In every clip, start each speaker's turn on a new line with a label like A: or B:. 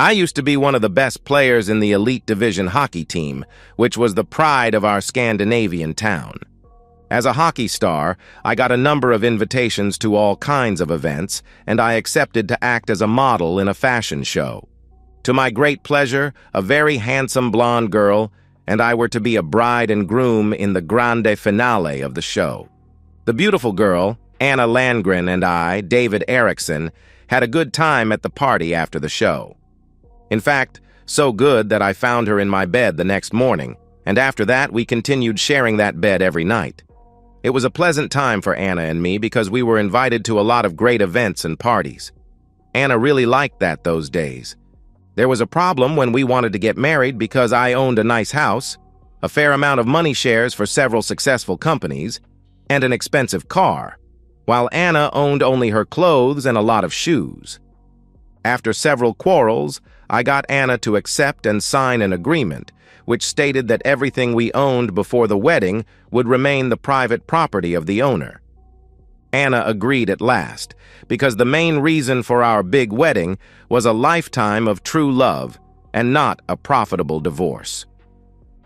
A: I used to be one of the best players in the Elite Division hockey team, which was the pride of our Scandinavian town. As a hockey star, I got a number of invitations to all kinds of events, and I accepted to act as a model in a fashion show. To my great pleasure, a very handsome blonde girl and I were to be a bride and groom in the grande finale of the show. The beautiful girl, Anna Landgren, and I, David Eriksson, had a good time at the party after the show. In fact, so good that I found her in my bed the next morning, and after that we continued sharing that bed every night. It was a pleasant time for Anna and me because we were invited to a lot of great events and parties. Anna really liked that those days. There was a problem when we wanted to get married because I owned a nice house, a fair amount of money shares for several successful companies, and an expensive car, while Anna owned only her clothes and a lot of shoes. After several quarrels, I got Anna to accept and sign an agreement which stated that everything we owned before the wedding would remain the private property of the owner. Anna agreed at last, because the main reason for our big wedding was a lifetime of true love and not a profitable divorce.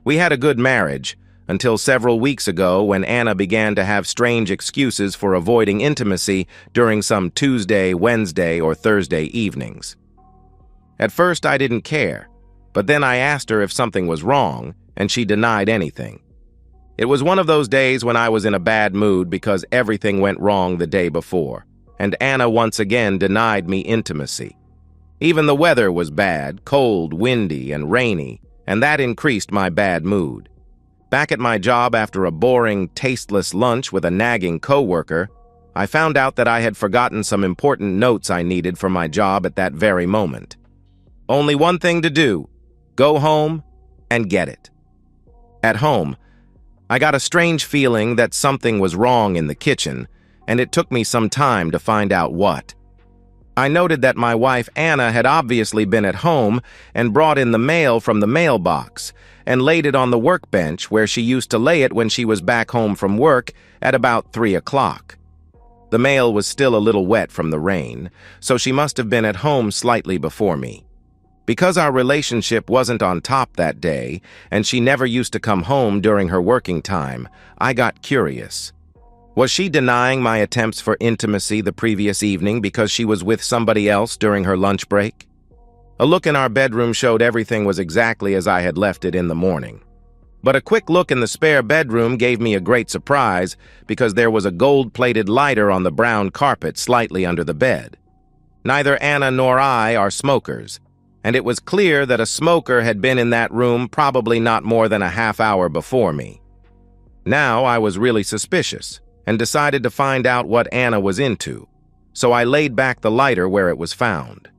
A: We had a good marriage until several weeks ago when Anna began to have strange excuses for avoiding intimacy during some Tuesday, Wednesday, or Thursday evenings. At first I didn't care, but then I asked her if something was wrong, and she denied anything. It was one of those days when I was in a bad mood because everything went wrong the day before, and Anna once again denied me intimacy. Even the weather was bad, cold, windy, and rainy, and that increased my bad mood. Back at my job after a boring, tasteless lunch with a nagging coworker, I found out that I had forgotten some important notes I needed for my job at that very moment. Only one thing to do: go home and get it. At home, I got a strange feeling that something was wrong in the kitchen, and it took me some time to find out what. I noted that my wife Anna had obviously been at home and brought in the mail from the mailbox and laid it on the workbench where she used to lay it when she was back home from work at about 3 o'clock. The mail was still a little wet from the rain, so she must have been at home slightly before me. Because our relationship wasn't on top that day, and she never used to come home during her working time, I got curious. Was she denying my attempts for intimacy the previous evening because she was with somebody else during her lunch break? A look in our bedroom showed everything was exactly as I had left it in the morning. But a quick look in the spare bedroom gave me a great surprise because there was a gold-plated lighter on the brown carpet slightly under the bed. Neither Anna nor I are smokers, and it was clear that a smoker had been in that room probably not more than a half hour before me. Now I was really suspicious and decided to find out what Anna was into, so I laid back the lighter where it was found.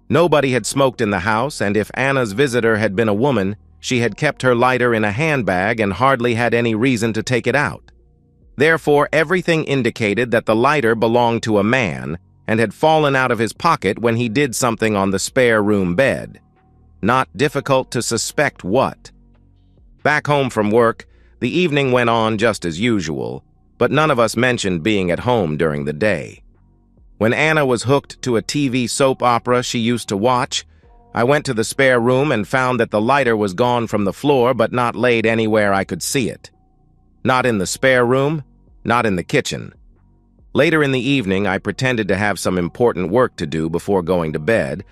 A: Nobody had smoked in the house, and if Anna's visitor had been a woman, she had kept her lighter in a handbag and hardly had any reason to take it out. Therefore, everything indicated that the lighter belonged to a man and had fallen out of his pocket when he did something on the spare room bed. Not difficult to suspect what. Back home from work, the evening went on just as usual, but none of us mentioned being at home during the day. When Anna was hooked to a TV soap opera she used to watch, I went to the spare room and found that the lighter was gone from the floor but not laid anywhere I could see it. Not in the spare room, not in the kitchen. Later in the evening, I pretended to have some important work to do before going to bed,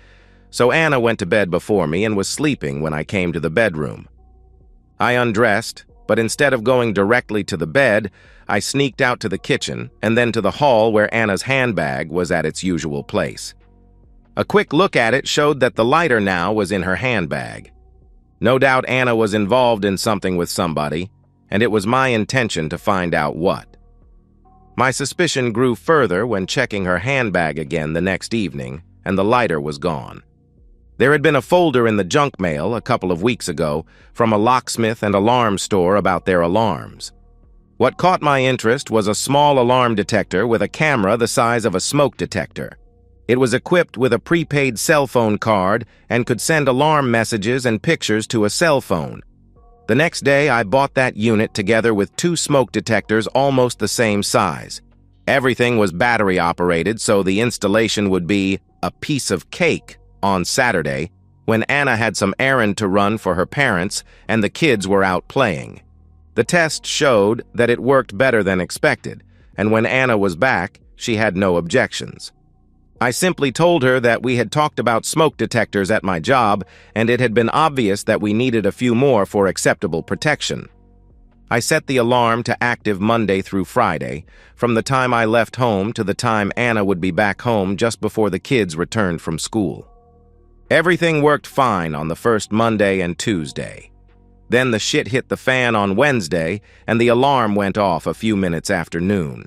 A: so Anna went to bed before me and was sleeping when I came to the bedroom. I undressed, but instead of going directly to the bed, I sneaked out to the kitchen and then to the hall where Anna's handbag was at its usual place. A quick look at it showed that the lighter now was in her handbag. No doubt Anna was involved in something with somebody, and it was my intention to find out what. My suspicion grew further when checking her handbag again the next evening, and the lighter was gone. There had been a folder in the junk mail a couple of weeks ago from a locksmith and alarm store about their alarms. What caught my interest was a small alarm detector with a camera the size of a smoke detector. It was equipped with a prepaid cell phone card and could send alarm messages and pictures to a cell phone. The next day, I bought that unit together with 2 smoke detectors almost the same size. Everything was battery-operated, so the installation would be a piece of cake on Saturday, when Anna had some errand to run for her parents and the kids were out playing. The test showed that it worked better than expected, and when Anna was back, she had no objections. I simply told her that we had talked about smoke detectors at my job, and it had been obvious that we needed a few more for acceptable protection. I set the alarm to active Monday through Friday, from the time I left home to the time Anna would be back home just before the kids returned from school. Everything worked fine on the first Monday and Tuesday. Then the shit hit the fan on Wednesday, and the alarm went off a few minutes after noon.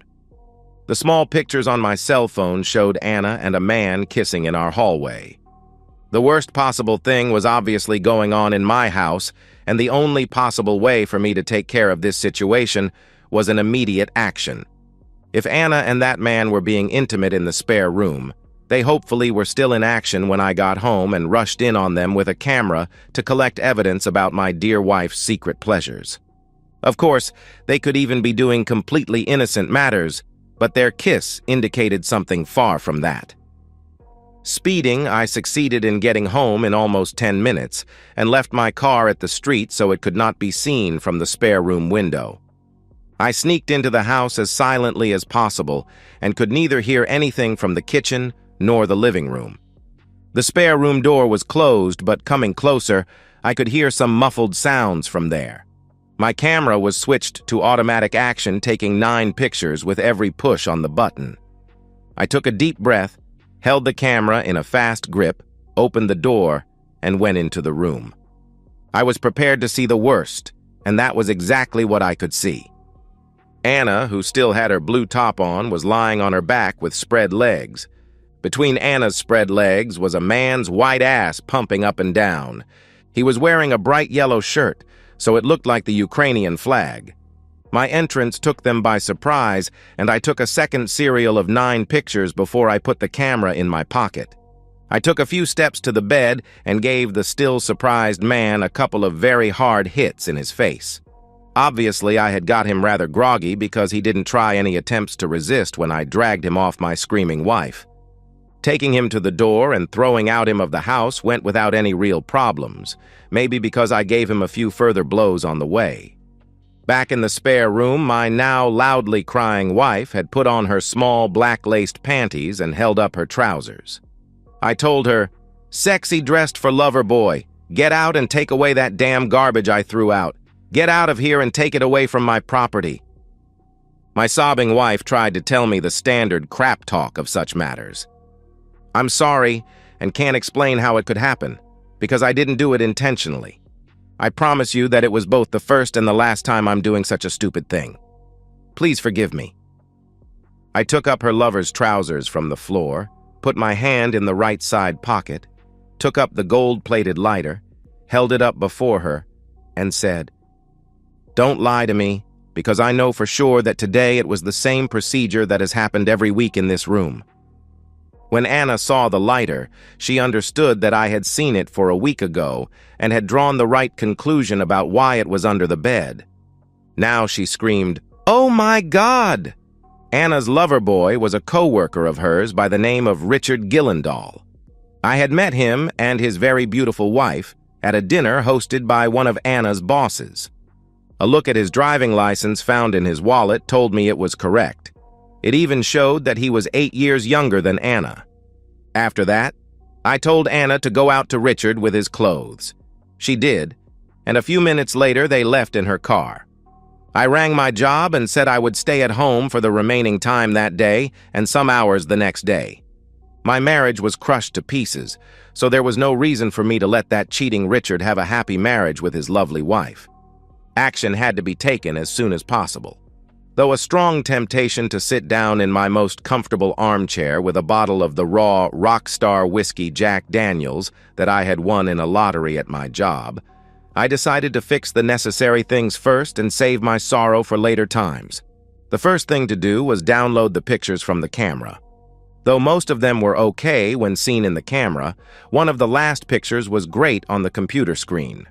A: The small pictures on my cell phone showed Anna and a man kissing in our hallway. The worst possible thing was obviously going on in my house, and the only possible way for me to take care of this situation was an immediate action. If Anna and that man were being intimate in the spare room, they hopefully were still in action when I got home and rushed in on them with a camera to collect evidence about my dear wife's secret pleasures. Of course, they could even be doing completely innocent matters, but their kiss indicated something far from that. Speeding, I succeeded in getting home in almost 10 minutes and left my car at the street so it could not be seen from the spare room window. I sneaked into the house as silently as possible and could neither hear anything from the kitchen nor the living room. The spare room door was closed, but coming closer, I could hear some muffled sounds from there. My camera was switched to automatic action, taking 9 pictures with every push on the button. I took a deep breath, held the camera in a fast grip, opened the door, and went into the room. I was prepared to see the worst, and that was exactly what I could see. Anna, who still had her blue top on, was lying on her back with spread legs. Between Anna's spread legs was a man's white ass pumping up and down. He was wearing a bright yellow shirt, so it looked like the Ukrainian flag. My entrance took them by surprise, and I took a second serial of 9 pictures before I put the camera in my pocket. I took a few steps to the bed and gave the still surprised man a couple of very hard hits in his face. Obviously, I had got him rather groggy because he didn't try any attempts to resist when I dragged him off my screaming wife. Taking him to the door and throwing out him of the house went without any real problems, maybe because I gave him a few further blows on the way. Back in the spare room, my now loudly crying wife had put on her small black-laced panties and held up her trousers. I told her, "Sexy dressed for lover boy, get out and take away that damn garbage I threw out. Get out of here and take it away from my property." My sobbing wife tried to tell me the standard crap talk of such matters. I'm sorry and can't explain how it could happen, because I didn't do it intentionally. I promise you that it was both the first and the last time I'm doing such a stupid thing. Please forgive me. I took up her lover's trousers from the floor, put my hand in the right side pocket, took up the gold-plated lighter, held it up before her, and said, "Don't lie to me, because I know for sure that today it was the same procedure that has happened every week in this room." When Anna saw the lighter, she understood that I had seen it for a week ago and had drawn the right conclusion about why it was under the bed. Now she screamed, "Oh my God!" Anna's lover boy was a co-worker of hers by the name of Richard Gillendahl. I had met him and his very beautiful wife at a dinner hosted by one of Anna's bosses. A look at his driving license found in his wallet told me it was correct. It even showed that he was 8 years younger than Anna. After that, I told Anna to go out to Richard with his clothes. She did, and a few minutes later they left in her car. I rang my job and said I would stay at home for the remaining time that day and some hours the next day. My marriage was crushed to pieces, so there was no reason for me to let that cheating Richard have a happy marriage with his lovely wife. Action had to be taken as soon as possible. Though a strong temptation to sit down in my most comfortable armchair with a bottle of the raw Rockstar whiskey Jack Daniels that I had won in a lottery at my job, I decided to fix the necessary things first and save my sorrow for later times. The first thing to do was download the pictures from the camera. Though most of them were okay when seen in the camera, one of the last pictures was great on the computer screen.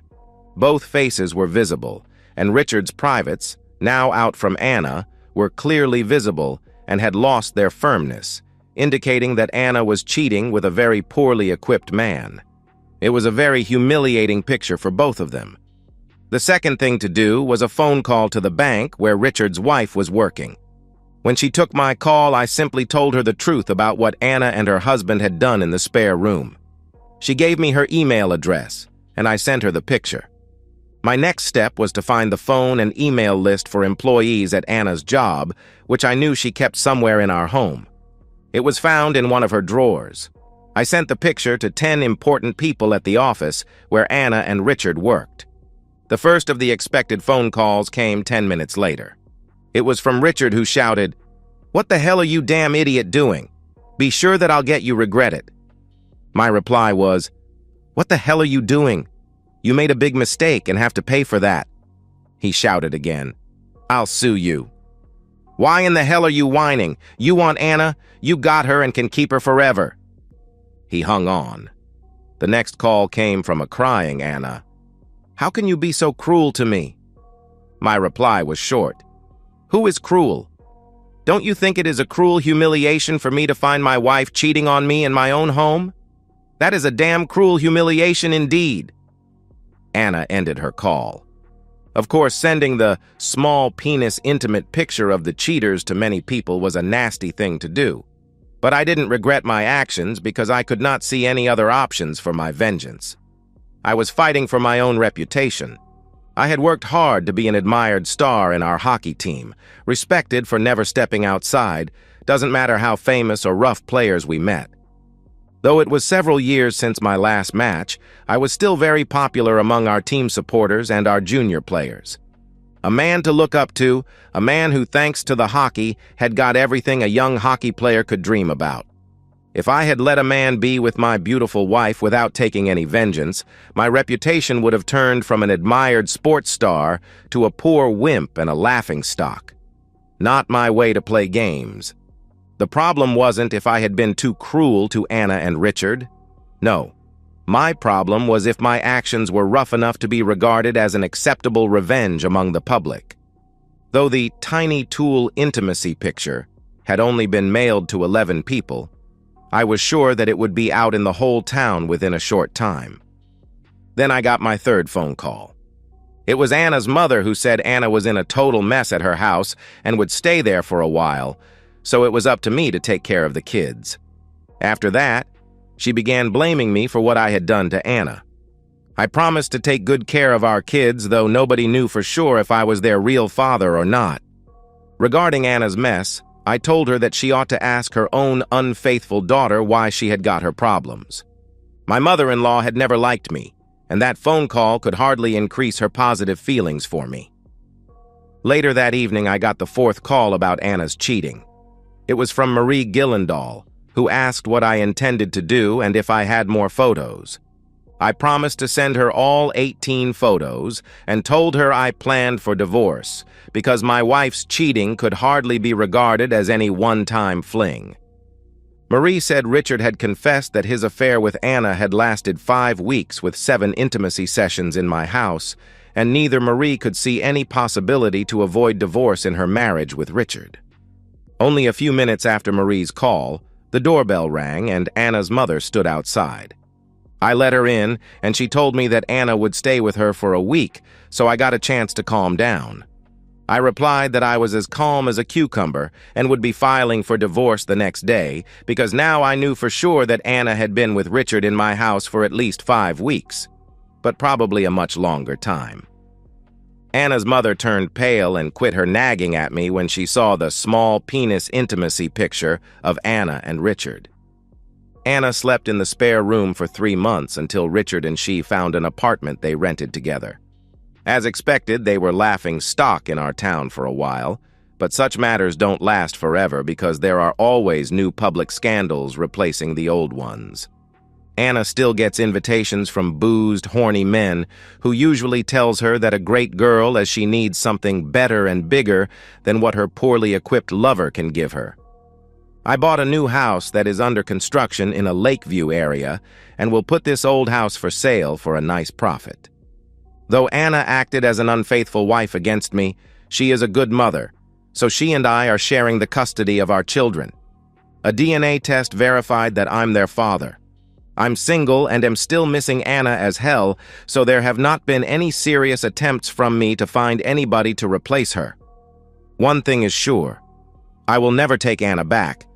A: Both faces were visible, and Richard's privates, now out from Anna, were clearly visible and had lost their firmness, indicating that Anna was cheating with a very poorly equipped man. It was a very humiliating picture for both of them. The second thing to do was a phone call to the bank where Richard's wife was working. When she took my call, I simply told her the truth about what Anna and her husband had done in the spare room. She gave me her email address, and I sent her the picture. My next step was to find the phone and email list for employees at Anna's job, which I knew she kept somewhere in our home. It was found in one of her drawers. I sent the picture to 10 important people at the office where Anna and Richard worked. The first of the expected phone calls came 10 minutes later. It was from Richard, who shouted, "What the hell are you damn idiot doing? Be sure that I'll get you regret it." My reply was, "What the hell are you doing? You made a big mistake and have to pay for that." He shouted again, "I'll sue you." "Why in the hell are you whining? You want Anna? You got her and can keep her forever." He hung on. The next call came from a crying Anna. "How can you be so cruel to me?" My reply was short. "Who is cruel? Don't you think it is a cruel humiliation for me to find my wife cheating on me in my own home? That is a damn cruel humiliation indeed." Anna ended her call. Of course, sending the small penis intimate picture of the cheaters to many people was a nasty thing to do. But I didn't regret my actions because I could not see any other options for my vengeance. I was fighting for my own reputation. I had worked hard to be an admired star in our hockey team, respected for never stepping outside, doesn't matter how famous or rough players we met. Though it was several years since my last match, I was still very popular among our team supporters and our junior players. A man to look up to, a man who, thanks to the hockey, had got everything a young hockey player could dream about. If I had let a man be with my beautiful wife without taking any vengeance, my reputation would have turned from an admired sports star to a poor wimp and a laughingstock. Not my way to play games. The problem wasn't if I had been too cruel to Anna and Richard. No. My problem was if my actions were rough enough to be regarded as an acceptable revenge among the public. Though the Tiny Tool intimacy picture had only been mailed to 11 people, I was sure that it would be out in the whole town within a short time. Then I got my third phone call. It was Anna's mother who said Anna was in a total mess at her house and would stay there for a while, so it was up to me to take care of the kids. After that, she began blaming me for what I had done to Anna. I promised to take good care of our kids, though nobody knew for sure if I was their real father or not. Regarding Anna's mess, I told her that she ought to ask her own unfaithful daughter why she had got her problems. My mother-in-law had never liked me, and that phone call could hardly increase her positive feelings for me. Later that evening, I got the fourth call about Anna's cheating. It was from Marie Gillendahl, who asked what I intended to do and if I had more photos. I promised to send her all 18 photos and told her I planned for divorce because my wife's cheating could hardly be regarded as any one-time fling. Marie said Richard had confessed that his affair with Anna had lasted 5 weeks with 7 intimacy sessions in my house, and neither Marie could see any possibility to avoid divorce in her marriage with Richard. Only a few minutes after Marie's call, the doorbell rang and Anna's mother stood outside. I let her in, and she told me that Anna would stay with her for a week, so I got a chance to calm down. I replied that I was as calm as a cucumber and would be filing for divorce the next day, because now I knew for sure that Anna had been with Richard in my house for at least 5 weeks, but probably a much longer time. Anna's mother turned pale and quit her nagging at me when she saw the small penis intimacy picture of Anna and Richard. Anna slept in the spare room for 3 months until Richard and she found an apartment they rented together. As expected, they were laughing stock in our town for a while, but such matters don't last forever because there are always new public scandals replacing the old ones. Anna still gets invitations from boozed, horny men who usually tells her that a great girl as she needs something better and bigger than what her poorly equipped lover can give her. I bought a new house that is under construction in a Lakeview area and will put this old house for sale for a nice profit. Though Anna acted as an unfaithful wife against me, she is a good mother, so she and I are sharing the custody of our children. A DNA test verified that I'm their father. I'm single and am still missing Anna as hell, so there have not been any serious attempts from me to find anybody to replace her. One thing is sure. I will never take Anna back,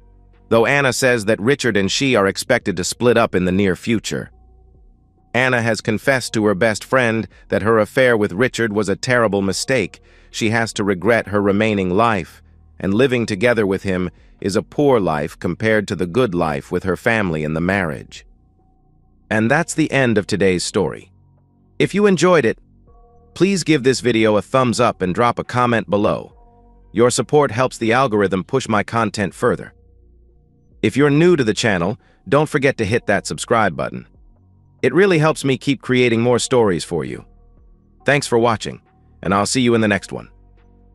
A: though Anna says that Richard and she are expected to split up in the near future. Anna has confessed to her best friend that her affair with Richard was a terrible mistake. She has to regret her remaining life, and living together with him is a poor life compared to the good life with her family in the marriage. And that's the end of today's story. If you enjoyed it, please give this video a thumbs up and drop a comment below. Your support helps the algorithm push my content further. If you're new to the channel, don't forget to hit that subscribe button. It really helps me keep creating more stories for you. Thanks for watching, and I'll see you in the next one.